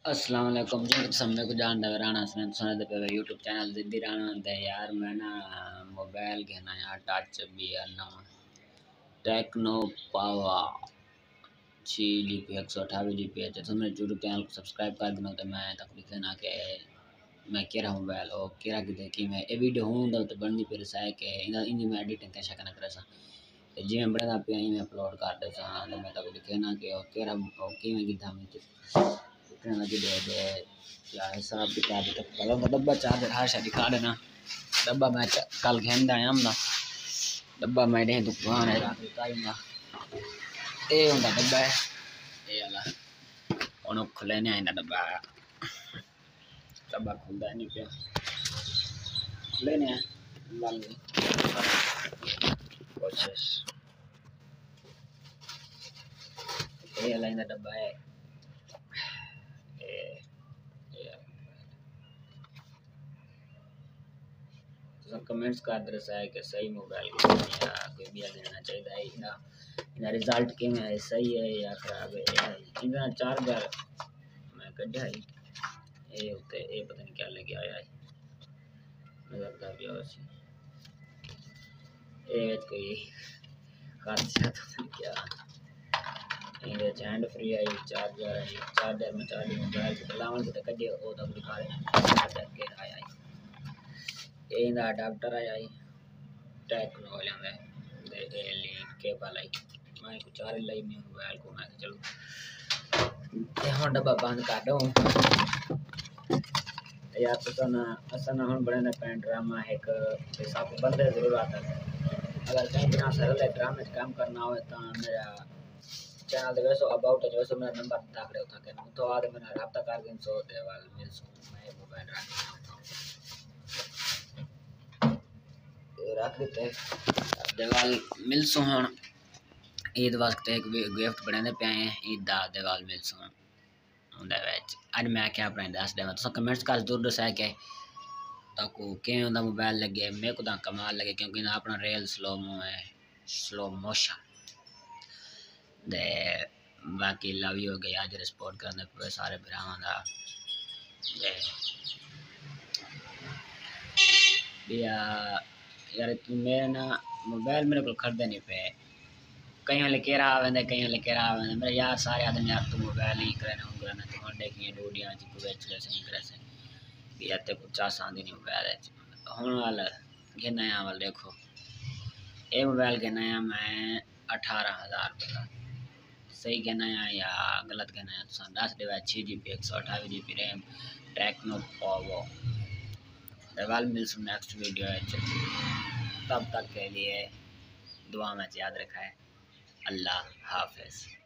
अस्सलाम वालेकुम जी। समय को जान राणा सुनते पे यूट्यूब चैनल जिद्दी राणा होता है यार। मैं ना मोबाइल घेना यार टच भी है ना टेक्नो पावा 6 GB 128 GB है। तुमने यूट्यूब चैनल को सब्सक्राइब कर देना तो मैं तक लिखे ना के मैं केरा मोबाइल और केरा की देखी मैं ये वीडियो हूँ तो बननी फिर है कि इन मैं एडिटिंग कैसे करना करे सा जी मैं बड़ा पे मैं अपलोड कर दे सा तो मैं तक लिखे ना कि केरा कि मैं गिद्धा में इतने लगे दे या हिसाब किताब तक चलो डब्बा चार्जर हर शादी खा देना डब्बा मैं कल घेंदा आम ना डब्बा मैं दे दुकान है रात का ये होंदा डब्बा है ये वाला और खुले नहीं आइंदा डब्बा डब्बा खुलता नहीं पिया खुले नहीं बंद कोशिश ये वाला इंदा डब्बा है तो कमेंट्स का एड्रेस है कि सही मोबाइल या कोई भी देना चाहिए है इना रिजल्ट के में है सही है या खराब है इना चार्जर मैं कढ़ा ही ये होते ये पता नहीं क्या लेके आया है लगता भी और ये कोई हादसा तो क्या ये हैंड फ्री है चार्जर में चार्जिंग मोबाइल से लावन से कढ़े ओ तक दिखा रहे के आया है ये इंदा अडाप्टर आया है टेक्नो वाले में दे लीड केबल आई मैं कुछ चार लाई में मोबाइल को मैं चलो ये हम डब्बा बंद कर दो यार तो ना असल ना हम बड़े ना पेन ड्रामा है एक हिसाब को बंदे जरूर आता है अगर कहीं बिना सरल ड्रामे काम करना हो तो मेरा चैनल दे वैसो अबाउट है वैसो मेरा नंबर दाख रहे था कि तो आज मैंने राब्ता कर दिन सो देवाल मिल सो मैं मोबाइल रख देते देवाल मिल सो हूँ ईद वास्ते एक गिफ्ट बनाने पे आए हैं ईद दा देवाल मिल सो अज मैं क्या अपने दस देव तो कमेंट्स कर जरूर दसा कि ताको कि मोबाइल लगे मेरे को कमाल लगे क्योंकि अपना रियल स्लो मोशन दे बाकी लव यू हो गया आज सपोर्ट करने पे सारे भरावां दा यार मेरे ना मोबाइल मेरे को खरीदे नहीं पे कहीं वाले केरा आवेंदे कहीं वाले केरा आवेंदे मेरे यार सारे आदमी यार तू मोबाइल ही करना उंगरना तो हंडे की डूडियां ची कुछ ऐसे नहीं करे से भी आते कुछ आसान नहीं मोबाइल है हुन वाला ये नया वाला देखो ये मोबाइल के नया मैं 18,000 रुपये का सही के नया या गलत के नया तो 10/6 GB 128 GB रैम टेक्नो पावो देवाल मिल्स नेक्स्ट वीडियो है तब तक के लिए दुआ में याद रखा है अल्लाह हाफिज़।